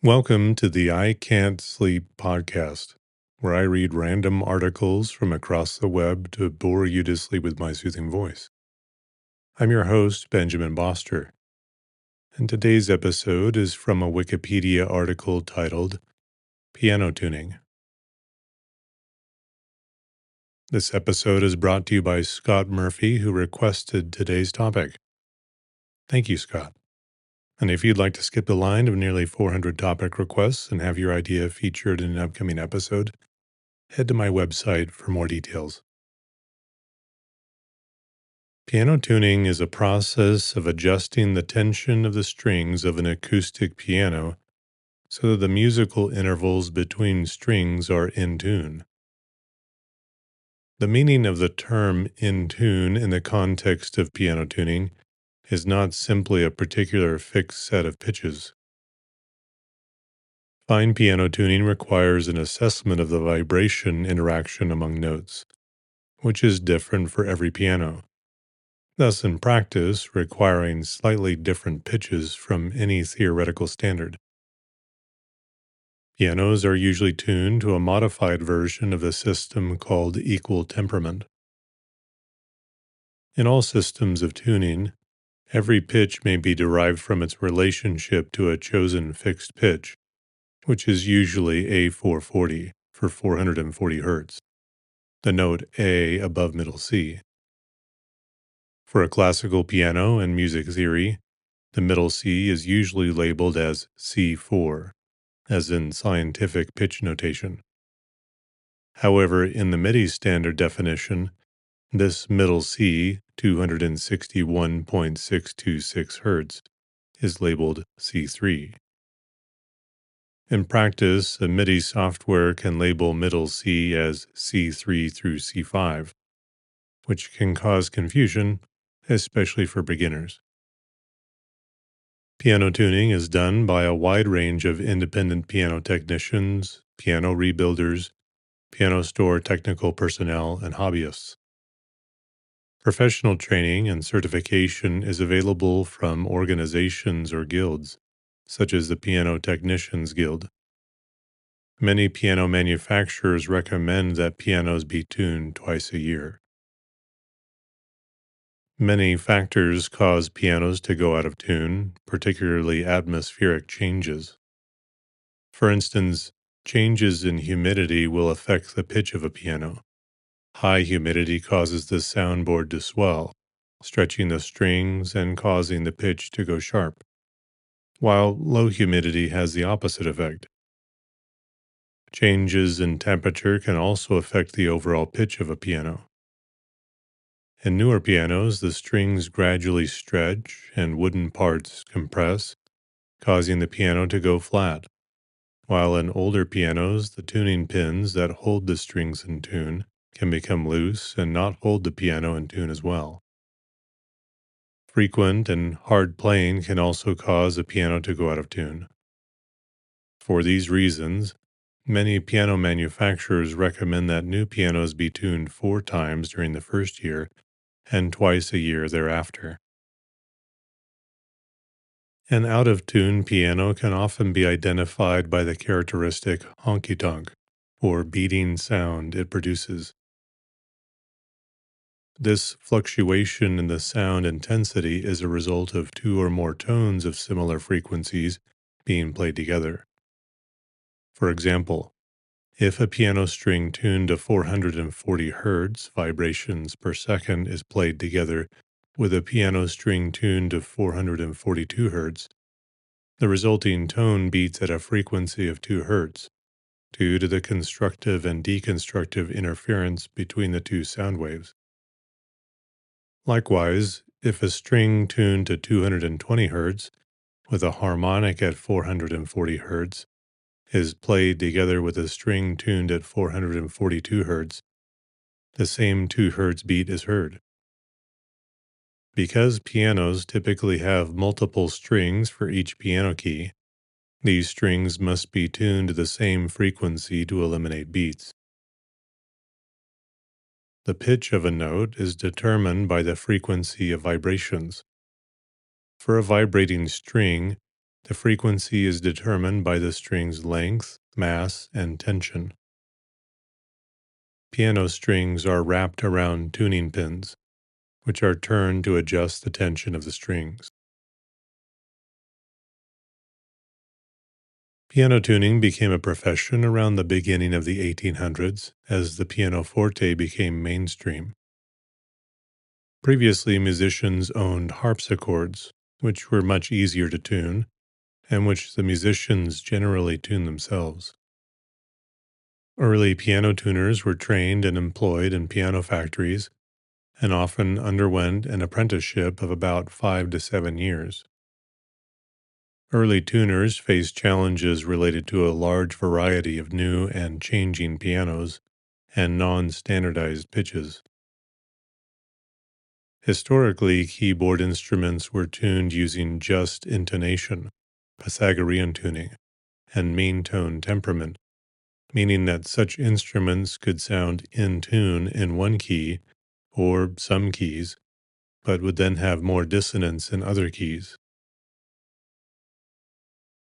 Welcome to the I Can't Sleep podcast, where I read random articles from across the web to bore you to sleep with my soothing voice. I'm your host, Benjamin Boster, and today's episode is from a Wikipedia article titled Piano Tuning. This episode is brought to you by Scott Murphy, who requested today's topic. Thank you, Scott. And if you'd like to skip the line of nearly 400 topic requests and have your idea featured in an upcoming episode, head to my website for more details. Piano tuning is a process of adjusting the tension of the strings of an acoustic piano so that the musical intervals between strings are in tune. The meaning of the term in tune in the context of piano tuning is not simply a particular fixed set of pitches. Fine piano tuning requires an assessment of the vibration interaction among notes, which is different for every piano, thus in practice requiring slightly different pitches from any theoretical standard. Pianos are usually tuned to a modified version of the system called equal temperament. In all systems of tuning, every pitch may be derived from its relationship to a chosen fixed pitch, which is usually A440 for 440 Hz, the note A above middle C. For a classical piano and music theory, the middle C is usually labeled as C4, as in scientific pitch notation. However, in the MIDI standard definition, this middle C, 261.626 Hz, is labeled C3. In practice, a MIDI software can label middle C as C3 through C5, which can cause confusion, especially for beginners. Piano tuning is done by a wide range of independent piano technicians, piano rebuilders, piano store technical personnel, and hobbyists. Professional training and certification is available from organizations or guilds, such as the Piano Technicians Guild. Many piano manufacturers recommend that pianos be tuned twice a year. Many factors cause pianos to go out of tune, particularly atmospheric changes. For instance, changes in humidity will affect the pitch of a piano. High humidity causes the soundboard to swell, stretching the strings and causing the pitch to go sharp, while low humidity has the opposite effect. Changes in temperature can also affect the overall pitch of a piano. In newer pianos, the strings gradually stretch and wooden parts compress, causing the piano to go flat, while in older pianos, the tuning pins that hold the strings in tune can become loose and not hold the piano in tune as well. Frequent and hard playing can also cause a piano to go out of tune. For these reasons, many piano manufacturers recommend that new pianos be tuned 4 times during the first year and twice a year thereafter. An out-of-tune piano can often be identified by the characteristic honky-tonk, or beating sound it produces. This fluctuation in the sound intensity is a result of 2 or more tones of similar frequencies being played together. For example, if a piano string tuned to 440 Hz vibrations per second is played together with a piano string tuned to 442 Hz, the resulting tone beats at a frequency of 2 Hz due to the constructive and deconstructive interference between the two sound waves. Likewise, if a string tuned to 220 Hz with a harmonic at 440 Hz is played together with a string tuned at 442 Hz, the same 2 Hz beat is heard. Because pianos typically have multiple strings for each piano key, these strings must be tuned to the same frequency to eliminate beats. The pitch of a note is determined by the frequency of vibrations. For a vibrating string, The frequency is determined by the string's length, mass, and tension. Piano strings are wrapped around tuning pins, which are turned to adjust the tension of the strings. Piano tuning became a profession around the beginning of the 1800s as the pianoforte became mainstream. Previously, musicians owned harpsichords, which were much easier to tune, and which the musicians generally tuned themselves. Early piano tuners were trained and employed in piano factories and often underwent an apprenticeship of about 5 to 7 years. Early tuners faced challenges related to a large variety of new and changing pianos and non-standardized pitches. Historically, keyboard instruments were tuned using just intonation, Pythagorean tuning, and mean tone temperament, meaning that such instruments could sound in tune in one key or some keys, but would then have more dissonance in other keys.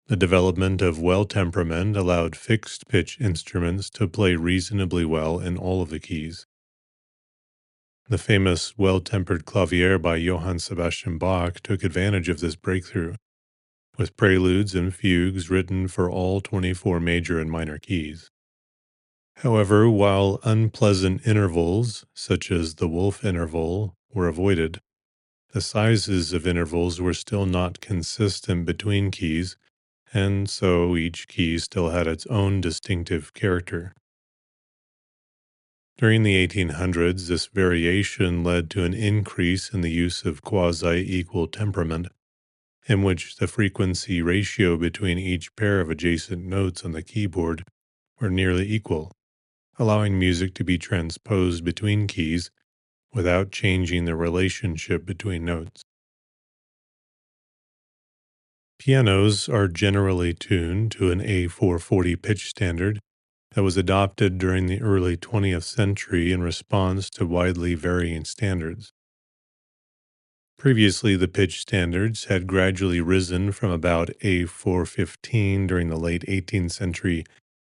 The development of well temperament allowed fixed pitch instruments to play reasonably well in all of the keys. The famous Well-Tempered Clavier by Johann Sebastian Bach took advantage of this breakthrough, with preludes and fugues written for all 24 major and minor keys. However, while unpleasant intervals, such as the Wolf interval, were avoided, the sizes of intervals were still not consistent between keys, and so each key still had its own distinctive character. During the 1800s, this variation led to an increase in the use of quasi-equal temperament, in which the frequency ratio between each pair of adjacent notes on the keyboard were nearly equal, allowing music to be transposed between keys without changing the relationship between notes. Pianos are generally tuned to an A440 pitch standard that was adopted during the early 20th century in response to widely varying standards. Previously, the pitch standards had gradually risen from about A415 during the late 18th century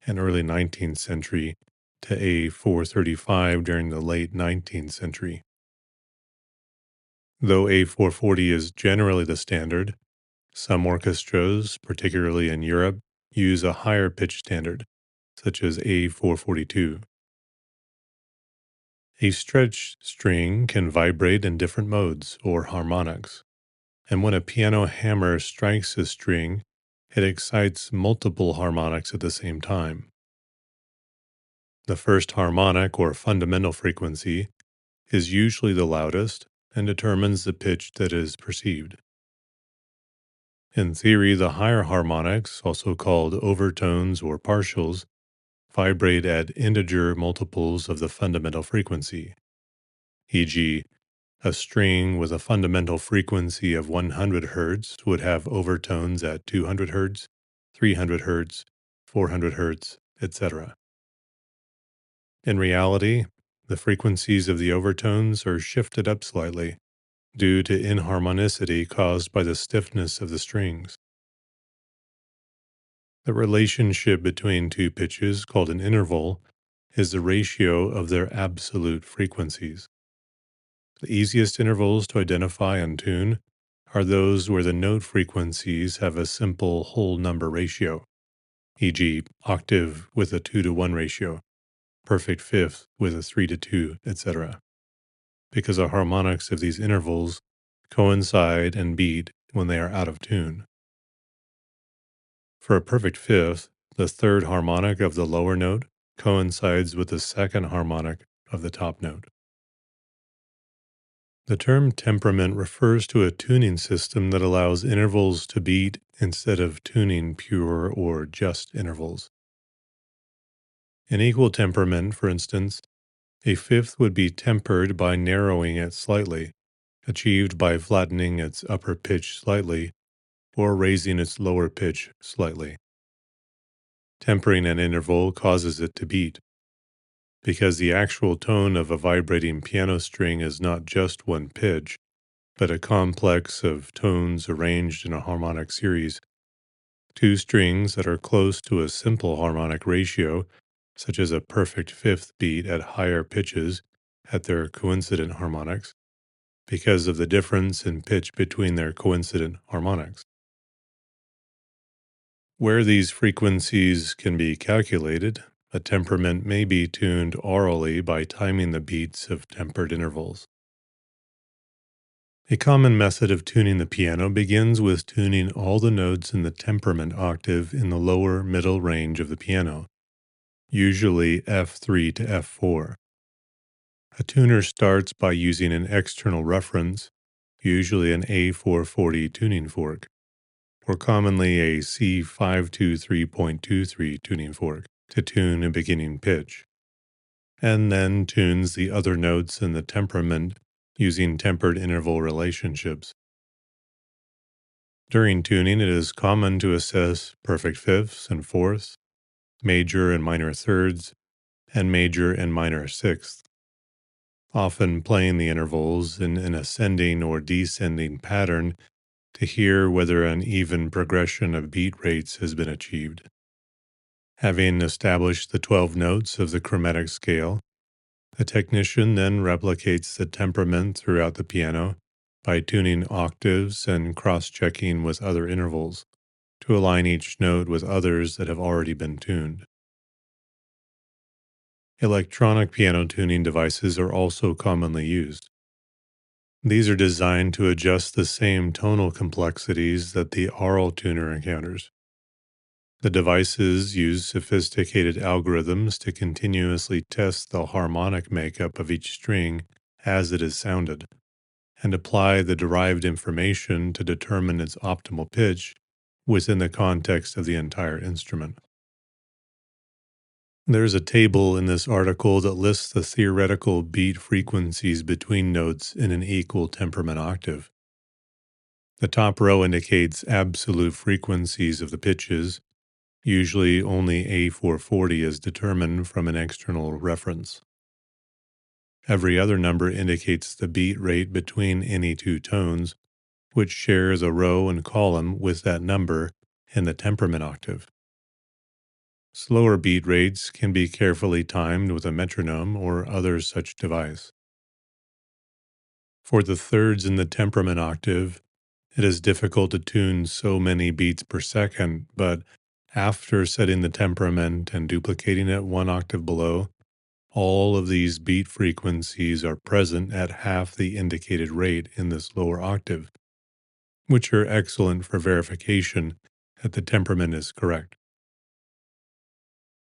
and early 19th century to A435 during the late 19th century. Though A440 is generally the standard, some orchestras, particularly in Europe, use a higher pitch standard, such as A442. A stretched string can vibrate in different modes or harmonics, and when a piano hammer strikes a string, it excites multiple harmonics at the same time. The first harmonic or fundamental frequency is usually the loudest and determines the pitch that is perceived. In theory, the higher harmonics, also called overtones or partials, vibrate at integer multiples of the fundamental frequency, e.g., a string with a fundamental frequency of 100 Hz would have overtones at 200 Hz, 300 Hz, 400 Hz, etc. In reality, the frequencies of the overtones are shifted up slightly due to inharmonicity caused by the stiffness of the strings. The relationship between two pitches, called an interval, is the ratio of their absolute frequencies. The easiest intervals to identify and tune are those where the note frequencies have a simple whole number ratio, e.g., octave with a 2-to-1 ratio, perfect fifth with a 3-to-2, etc., because the harmonics of these intervals coincide and beat when they are out of tune. For a perfect fifth, the third harmonic of the lower note coincides with the second harmonic of the top note. The term temperament refers to a tuning system that allows intervals to beat instead of tuning pure or just intervals. In equal temperament, for instance, a fifth would be tempered by narrowing it slightly, achieved by flattening its upper pitch slightly or raising its lower pitch slightly. Tempering an interval causes it to beat, because the actual tone of a vibrating piano string is not just one pitch, but a complex of tones arranged in a harmonic series Two strings that are close to a simple harmonic ratio, such as a perfect fifth beat at higher pitches at their coincident harmonics, because of the difference in pitch between their coincident harmonics. Where these frequencies can be calculated, a temperament may be tuned aurally by timing the beats of tempered intervals. A common method of tuning the piano begins with tuning all the notes in the temperament octave in the lower middle range of the piano, usually F3 to F4. A tuner starts by using an external reference, usually an A440 tuning fork, or commonly a C523.23 tuning fork, to tune a beginning pitch, and then tunes the other notes in the temperament using tempered interval relationships. During tuning, it is common to assess perfect fifths and fourths, major and minor thirds, and major and minor sixths, often playing the intervals in an ascending or descending pattern to hear whether an even progression of beat rates has been achieved. Having established the 12 notes of the chromatic scale, the technician then replicates the temperament throughout the piano by tuning octaves and cross-checking with other intervals to align each note with others that have already been tuned. Electronic piano tuning devices are also commonly used. These are designed to adjust the same tonal complexities that the aural tuner encounters. The devices use sophisticated algorithms to continuously test the harmonic makeup of each string as it is sounded, and apply the derived information to determine its optimal pitch within the context of the entire instrument. There's a table in this article that lists the theoretical beat frequencies between notes in an equal temperament octave. The top row indicates absolute frequencies of the pitches. Usually only A440 is determined from an external reference. Every other number indicates the beat rate between any two tones, which shares a row and column with that number in the temperament octave. Slower beat rates can be carefully timed with a metronome or other such device. For the thirds in the temperament octave, it is difficult to tune so many beats per second, but after setting the temperament and duplicating it one octave below, all of these beat frequencies are present at half the indicated rate in this lower octave, which are excellent for verification that the temperament is correct.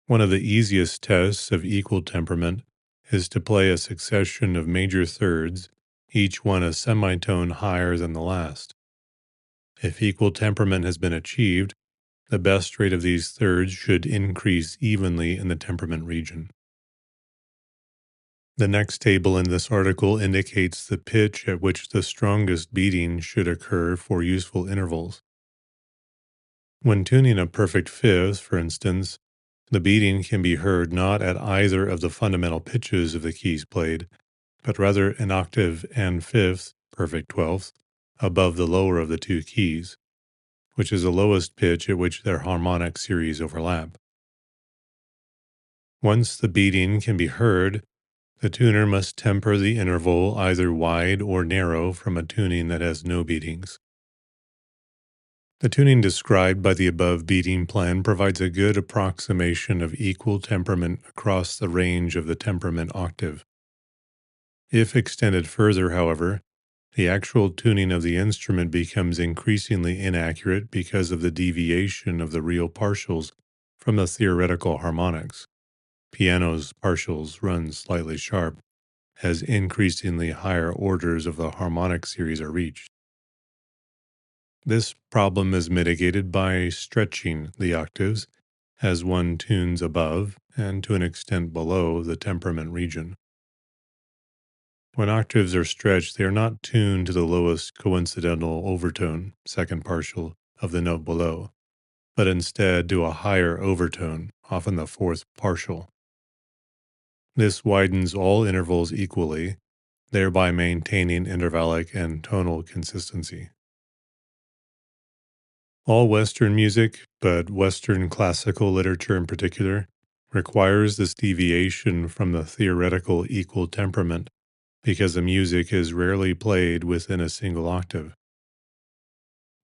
One of the easiest tests of equal temperament is to play a succession of major thirds, each one a semitone higher than the last. If equal temperament has been achieved, the best rate of these thirds should increase evenly in the temperament region. The next table in this article indicates the pitch at which the strongest beating should occur for useful intervals. When tuning a perfect fifth, for instance, the beating can be heard not at either of the fundamental pitches of the keys played, but rather an octave and fifth, perfect 12th, above the lower of the two keys, which is the lowest pitch at which their harmonic series overlap. Once the beating can be heard, the tuner must temper the interval either wide or narrow from a tuning that has no beatings. The tuning described by the above beating plan provides a good approximation of equal temperament across the range of the temperament octave. If extended further, however, the actual tuning of the instrument becomes increasingly inaccurate because of the deviation of the real partials from the theoretical harmonics. Piano's partials run slightly sharp as increasingly higher orders of the harmonic series are reached. This problem is mitigated by stretching the octaves as one tunes above and to an extent below the temperament region. When octaves are stretched, they are not tuned to the lowest coincidental overtone, second partial, of the note below, but instead to a higher overtone, often the fourth partial. This widens all intervals equally, thereby maintaining intervallic and tonal consistency. All Western music, but Western classical literature in particular, requires this deviation from the theoretical equal temperament because the music is rarely played within a single octave.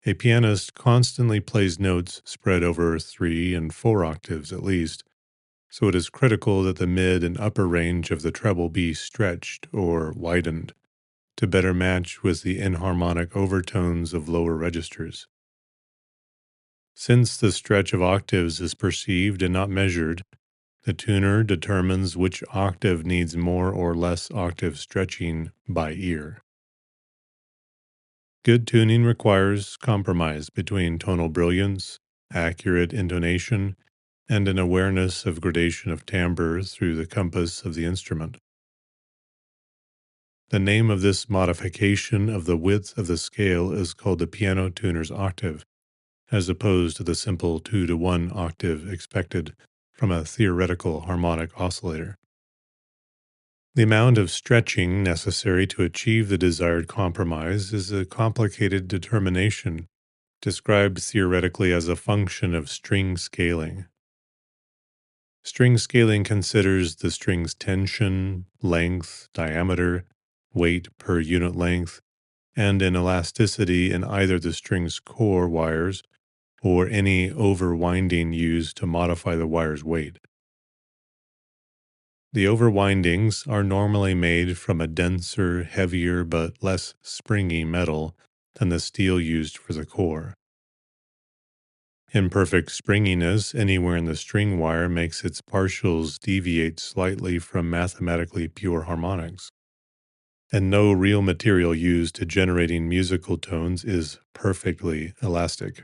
A pianist constantly plays notes spread over 3 and 4 octaves at least, so it is critical that the mid and upper range of the treble be stretched or widened to better match with the inharmonic overtones of lower registers. Since the stretch of octaves is perceived and not measured, the tuner determines which octave needs more or less octave stretching by ear. Good tuning requires compromise between tonal brilliance, accurate intonation, and an awareness of gradation of timbre through the compass of the instrument. The name of this modification of the width of the scale is called the piano tuner's octave, as opposed to the simple 2-to-1 octave expected from a theoretical harmonic oscillator. The amount of stretching necessary to achieve the desired compromise is a complicated determination described theoretically as a function of string scaling. String scaling considers the string's tension, length, diameter, weight per unit length, and an elasticity in either the string's core wires or any overwinding used to modify the wire's weight. The overwindings are normally made from a denser, heavier, but less springy metal than the steel used for the core. Imperfect springiness anywhere in the string wire makes its partials deviate slightly from mathematically pure harmonics. And no real material used to generating musical tones is perfectly elastic.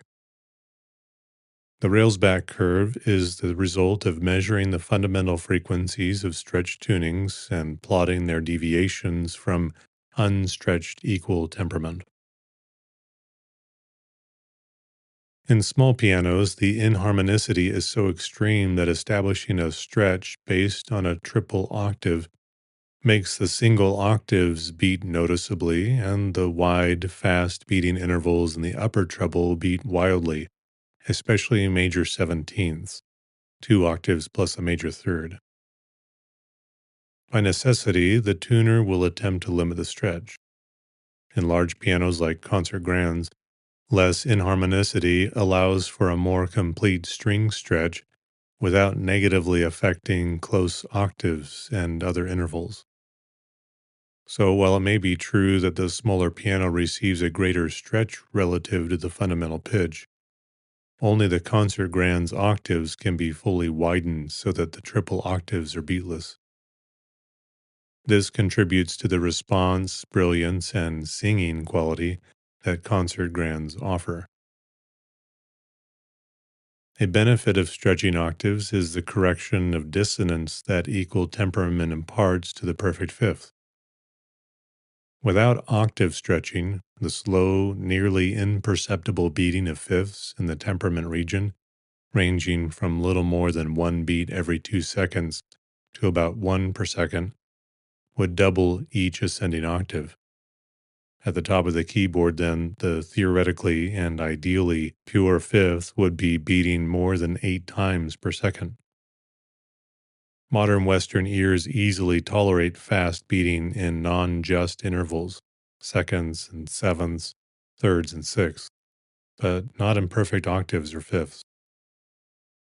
The Railsback curve is the result of measuring the fundamental frequencies of stretched tunings and plotting their deviations from unstretched equal temperament. In small pianos, the inharmonicity is so extreme that establishing a stretch based on a triple octave makes the single octaves beat noticeably and the wide, fast beating intervals in the upper treble beat wildly, especially major 17ths, 2 octaves plus a major third. By necessity, the tuner will attempt to limit the stretch. In large pianos like concert grands, less inharmonicity allows for a more complete string stretch without negatively affecting close octaves and other intervals. So, while it may be true that the smaller piano receives a greater stretch relative to the fundamental pitch, only the concert grand's octaves can be fully widened so that the triple octaves are beatless. This contributes to the response, brilliance, and singing quality that concert grands offer. A benefit of stretching octaves is the correction of dissonance that equal temperament imparts to the perfect fifth. Without octave stretching, the slow, nearly imperceptible beating of fifths in the temperament region, ranging from little more than 1 beat every 2 seconds to about 1 per second, would double each ascending octave. At the top of the keyboard, then, the theoretically and ideally pure fifth would be beating more than 8 times per second. Modern Western ears easily tolerate fast beating in non-just intervals, seconds and sevenths, thirds and sixths, but not in perfect octaves or fifths.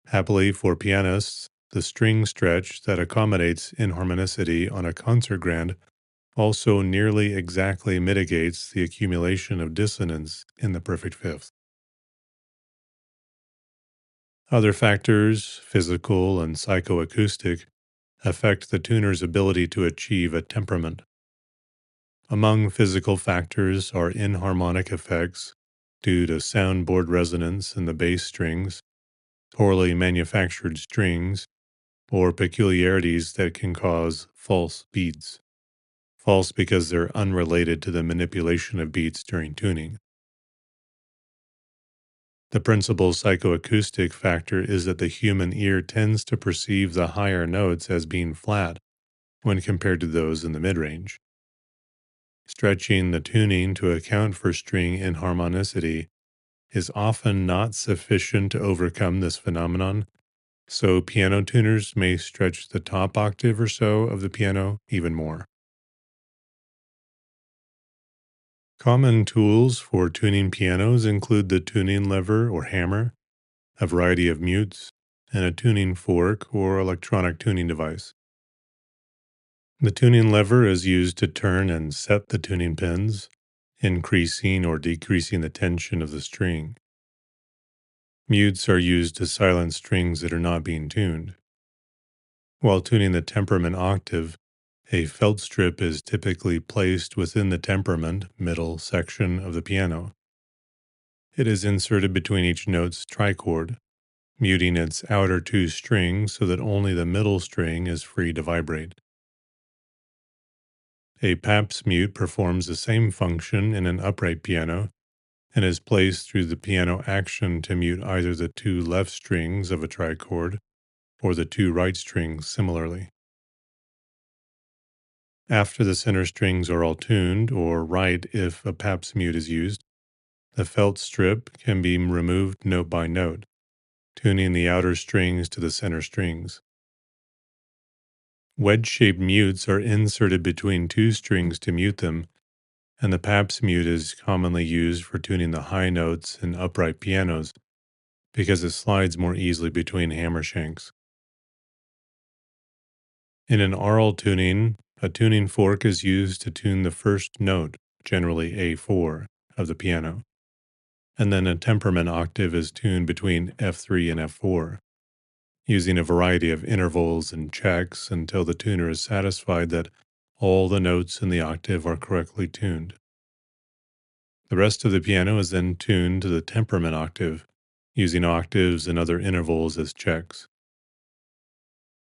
Happily for pianists, the string stretch that accommodates inharmonicity on a concert grand also nearly exactly mitigates the accumulation of dissonance in the perfect fifth. Other factors, physical and psychoacoustic, affect the tuner's ability to achieve a temperament. Among physical factors are inharmonic effects due to soundboard resonance in the bass strings, poorly manufactured strings, or peculiarities that can cause false beats. False because they're unrelated to the manipulation of beats during tuning. The principal psychoacoustic factor is that the human ear tends to perceive the higher notes as being flat when compared to those in the mid-range. Stretching the tuning to account for string inharmonicity is often not sufficient to overcome this phenomenon, so piano tuners may stretch the top octave or so of the piano even more. Common tools for tuning pianos include the tuning lever or hammer, a variety of mutes, and a tuning fork or electronic tuning device. The tuning lever is used to turn and set the tuning pins, increasing or decreasing the tension of the string. Mutes are used to silence strings that are not being tuned. While tuning the temperament octave, a felt strip is typically placed within the temperament middle section of the piano. It is inserted between each note's trichord, muting its outer two strings so that only the middle string is free to vibrate. A Pabst mute performs the same function in an upright piano and is placed through the piano action to mute either the two left strings of a trichord or the two right strings similarly. After the center strings are all tuned, or right if a Pabst mute is used, the felt strip can be removed note by note, tuning the outer strings to the center strings. Wedge-shaped mutes are inserted between two strings to mute them, and the Pabst mute is commonly used for tuning the high notes in upright pianos because it slides more easily between hammer shanks. In an aural tuning, a tuning fork is used to tune the first note, generally A4, of the piano, and then a temperament octave is tuned between F3 and F4, using a variety of intervals and checks until the tuner is satisfied that all the notes in the octave are correctly tuned. The rest of the piano is then tuned to the temperament octave, using octaves and other intervals as checks.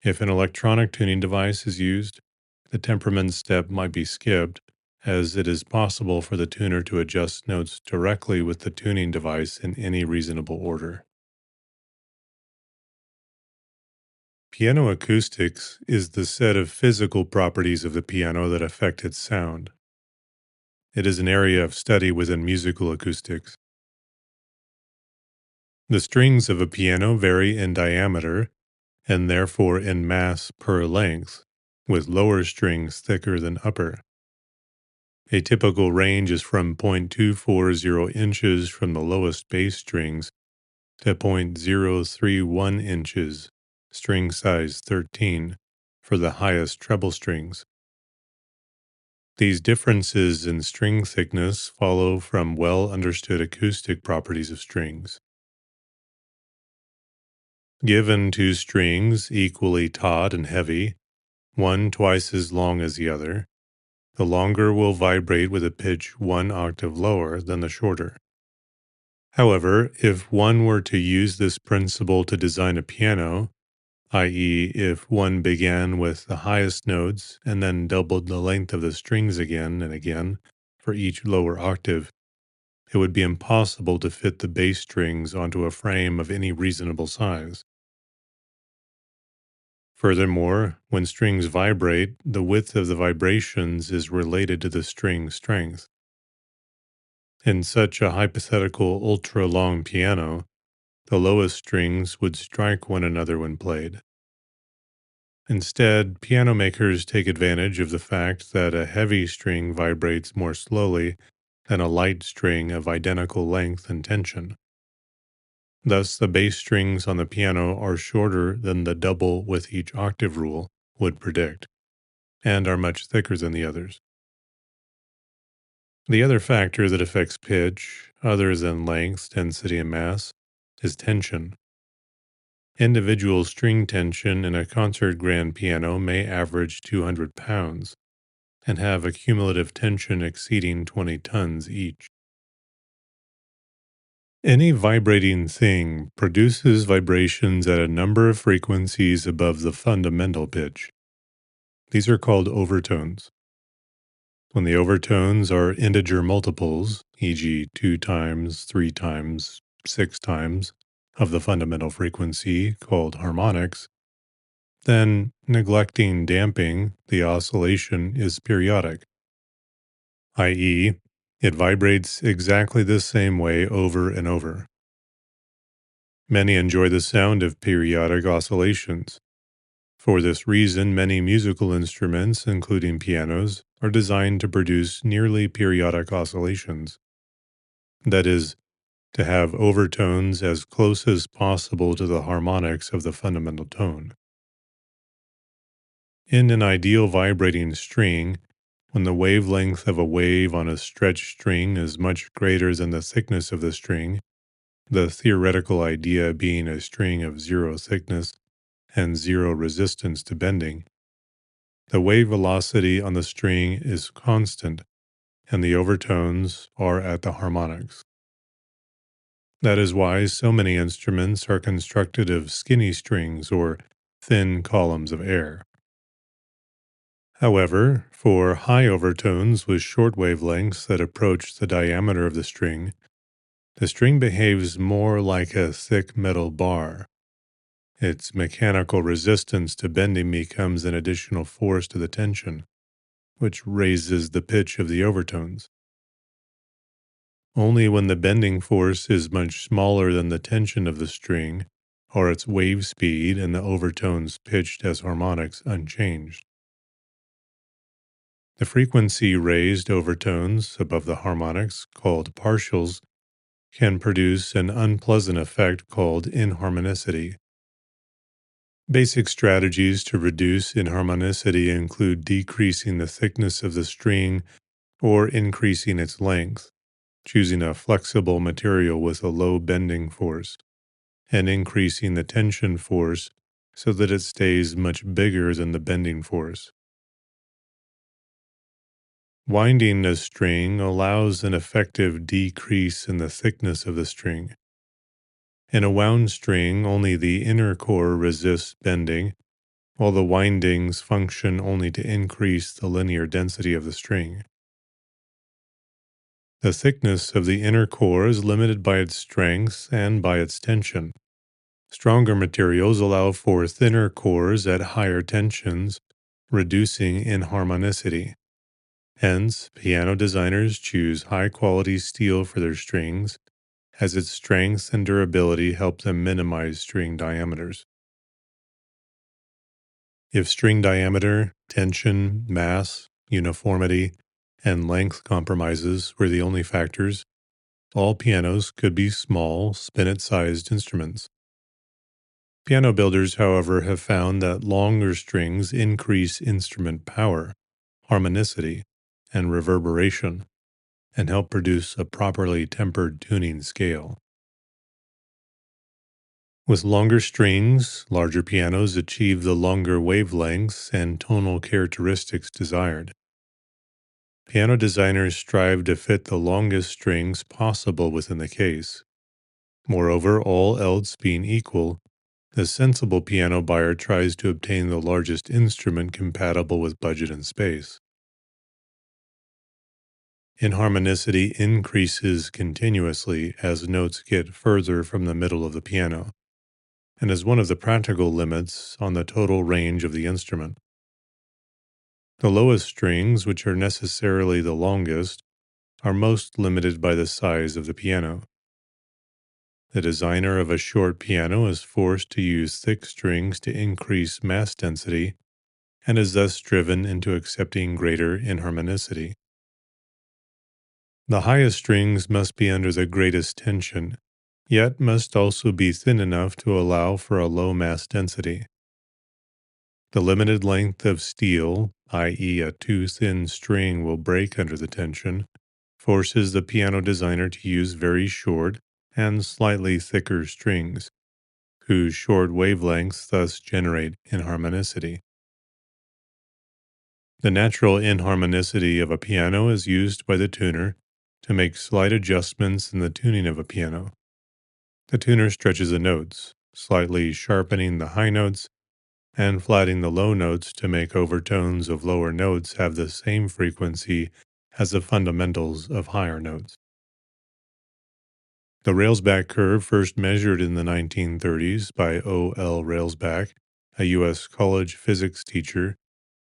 If an electronic tuning device is used, the temperament step might be skipped, as it is possible for the tuner to adjust notes directly with the tuning device in any reasonable order. Piano acoustics is the set of physical properties of the piano that affect its sound. It is an area of study within musical acoustics. The strings of a piano vary in diameter and therefore in mass per length, with lower strings thicker than upper. A typical range is from 0.240 inches from the lowest bass strings to 0.031 inches, string size 13, for the highest treble strings. These differences in string thickness follow from well understood acoustic properties of strings. Given two strings equally taut and heavy, one twice as long as the other, the longer will vibrate with a pitch one octave lower than the shorter. However, if one were to use this principle to design a piano, i.e., if one began with the highest notes and then doubled the length of the strings again and again for each lower octave, it would be impossible to fit the bass strings onto a frame of any reasonable size. Furthermore, when strings vibrate, the width of the vibrations is related to the string strength. In such a hypothetical ultra-long piano, the lowest strings would strike one another when played. Instead, piano makers take advantage of the fact that a heavy string vibrates more slowly than a light string of identical length and tension. Thus, the bass strings on the piano are shorter than the double with each octave rule would predict, and are much thicker than the others. The other factor that affects pitch, other than length, density, and mass, is tension. Individual string tension in a concert grand piano may average 200 pounds and have a cumulative tension exceeding 20 tons each. Any vibrating thing produces vibrations at a number of frequencies above the fundamental pitch. These are called overtones. When the overtones are integer multiples, e.g., 2 times, 3 times, 6 times, of the fundamental frequency, called harmonics, then, neglecting damping, the oscillation is periodic, i.e., It vibrates exactly the same way over and over. Many enjoy the sound of periodic oscillations. For this reason, many musical instruments, including pianos, are designed to produce nearly periodic oscillations. That is, to have overtones as close as possible to the harmonics of the fundamental tone. In an ideal vibrating string, when the wavelength of a wave on a stretched string is much greater than the thickness of the string, the theoretical idea being a string of zero thickness and zero resistance to bending, the wave velocity on the string is constant and the overtones are at the harmonics. That is why so many instruments are constructed of skinny strings or thin columns of air. However, for high overtones with short wavelengths that approach the diameter of the string behaves more like a thick metal bar. Its mechanical resistance to bending becomes an additional force to the tension, which raises the pitch of the overtones. Only when the bending force is much smaller than the tension of the string are its wave speed and the overtones pitched as harmonics unchanged. The frequency raised overtones above the harmonics, called partials, can produce an unpleasant effect called inharmonicity. Basic strategies to reduce inharmonicity include decreasing the thickness of the string or increasing its length, choosing a flexible material with a low bending force, and increasing the tension force so that it stays much bigger than the bending force. Winding a string allows an effective decrease in the thickness of the string. In a wound string, only the inner core resists bending, while the windings function only to increase the linear density of the string. The thickness of the inner core is limited by its strength and by its tension. Stronger materials allow for thinner cores at higher tensions, reducing inharmonicity. Hence, piano designers choose high-quality steel for their strings, as its strength and durability help them minimize string diameters. If string diameter, tension, mass, uniformity, and length compromises were the only factors, all pianos could be small, spinet-sized instruments. Piano builders, however, have found that longer strings increase instrument power, harmonicity, and reverberation, and help produce a properly tempered tuning scale. With longer strings, larger pianos achieve the longer wavelengths and tonal characteristics desired. Piano designers strive to fit the longest strings possible within the case. Moreover, all else being equal, the sensible piano buyer tries to obtain the largest instrument compatible with budget and space. Inharmonicity increases continuously as notes get further from the middle of the piano, and is one of the practical limits on the total range of the instrument. The lowest strings, which are necessarily the longest, are most limited by the size of the piano. The designer of a short piano is forced to use thick strings to increase mass density and is thus driven into accepting greater inharmonicity. The highest strings must be under the greatest tension, yet must also be thin enough to allow for a low mass density. The limited length of steel, i.e., a too thin string will break under the tension, forces the piano designer to use very short and slightly thicker strings, whose short wavelengths thus generate inharmonicity. The natural inharmonicity of a piano is used by the tuner to make slight adjustments in the tuning of a piano. The tuner stretches the notes, slightly sharpening the high notes and flattening the low notes to make overtones of lower notes have the same frequency as the fundamentals of higher notes. The Railsback curve, first measured in the 1930s by O. L. Railsback, a U.S. college physics teacher,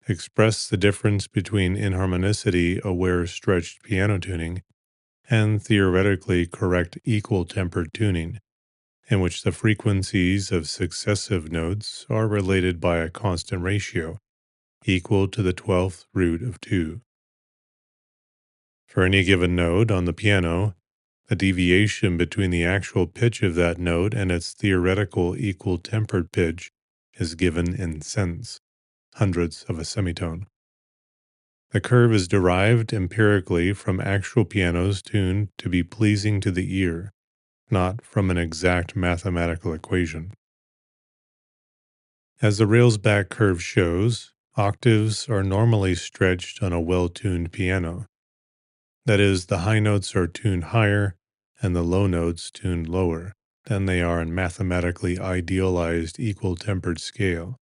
expressed the difference between inharmonicity-aware stretched piano tuning and theoretically correct equal-tempered tuning, in which the frequencies of successive notes are related by a constant ratio equal to the 12th root of 2. For any given note on the piano, the deviation between the actual pitch of that note and its theoretical equal-tempered pitch is given in cents, hundredths of a semitone. The curve is derived empirically from actual pianos tuned to be pleasing to the ear, not from an exact mathematical equation. As the Railsback curve shows, octaves are normally stretched on a well-tuned piano. That is, the high notes are tuned higher and the low notes tuned lower than they are in mathematically idealized equal-tempered scale.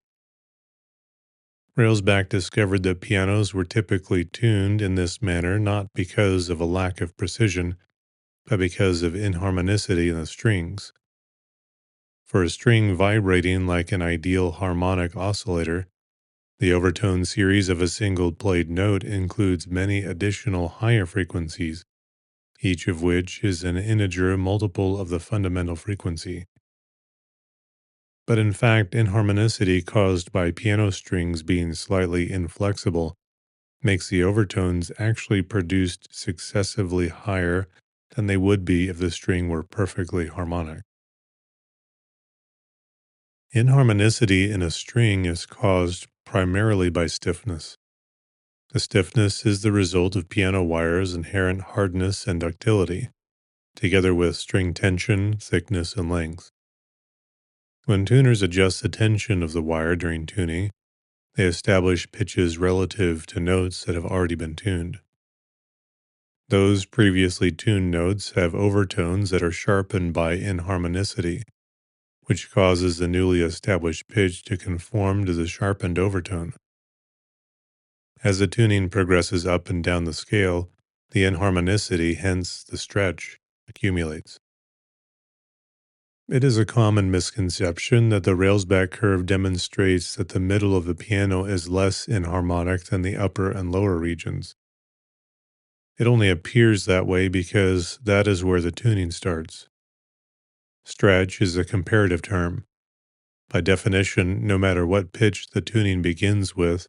Railsback discovered that pianos were typically tuned in this manner not because of a lack of precision, but because of inharmonicity in the strings. For a string vibrating like an ideal harmonic oscillator, the overtone series of a single played note includes many additional higher frequencies, each of which is an integer multiple of the fundamental frequency. But in fact, inharmonicity caused by piano strings being slightly inflexible makes the overtones actually produced successively higher than they would be if the string were perfectly harmonic. Inharmonicity in a string is caused primarily by stiffness. The stiffness is the result of piano wires' inherent hardness and ductility, together with string tension, thickness, and length. When tuners adjust the tension of the wire during tuning, they establish pitches relative to notes that have already been tuned. Those previously tuned notes have overtones that are sharpened by inharmonicity, which causes the newly established pitch to conform to the sharpened overtone. As the tuning progresses up and down the scale, the inharmonicity, hence the stretch, accumulates. It is a common misconception that the Railsback curve demonstrates that the middle of the piano is less inharmonic than the upper and lower regions. It only appears that way because that is where the tuning starts. Stretch is a comparative term. By definition, no matter what pitch the tuning begins with,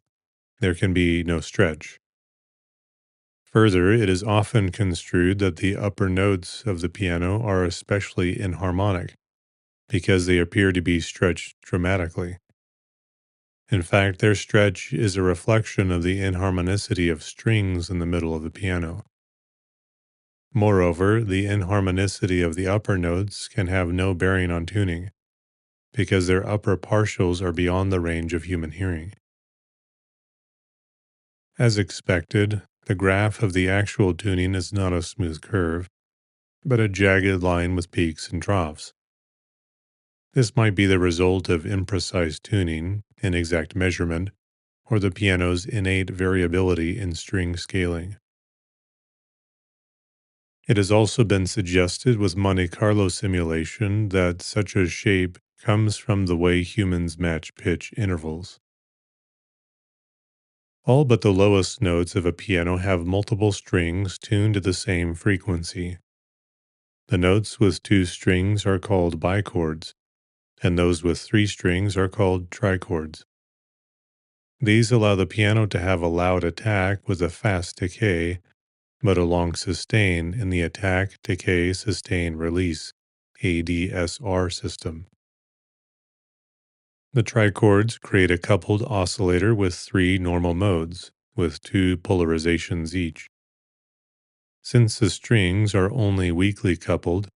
there can be no stretch. Further, it is often construed that the upper notes of the piano are especially inharmonic because they appear to be stretched dramatically. In fact, their stretch is a reflection of the inharmonicity of strings in the middle of the piano. Moreover, the inharmonicity of the upper notes can have no bearing on tuning, because their upper partials are beyond the range of human hearing. As expected, the graph of the actual tuning is not a smooth curve, but a jagged line with peaks and troughs. This might be the result of imprecise tuning, inexact measurement, or the piano's innate variability in string scaling. It has also been suggested with Monte Carlo simulation that such a shape comes from the way humans match pitch intervals. All but the lowest notes of a piano have multiple strings tuned to the same frequency. The notes with 2 strings are called bichords, and those with 3 strings are called trichords. These allow the piano to have a loud attack with a fast decay, but a long sustain in the attack, decay, sustain, release ADSR system. The trichords create a coupled oscillator with 3 normal modes, with 2 polarizations each. Since the strings are only weakly coupled,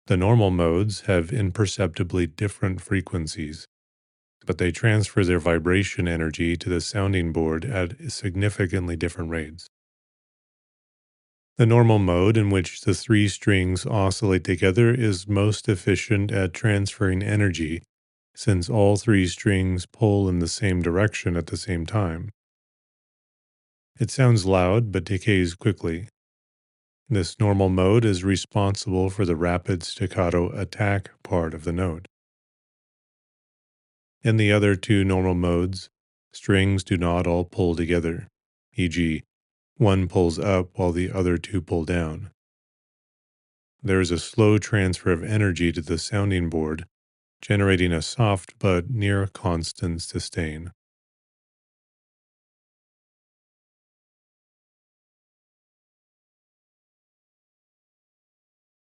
the normal modes have imperceptibly different frequencies, but they transfer their vibration energy to the sounding board at significantly different rates. The normal mode in which the 3 strings oscillate together is most efficient at transferring energy, since all 3 strings pull in the same direction at the same time. It sounds loud but decays quickly. This normal mode is responsible for the rapid staccato attack part of the note. In the other 2 normal modes, strings do not all pull together, e.g., one pulls up while the other 2 pull down. there is a slow transfer of energy to the sounding board, generating a soft but near constant sustain.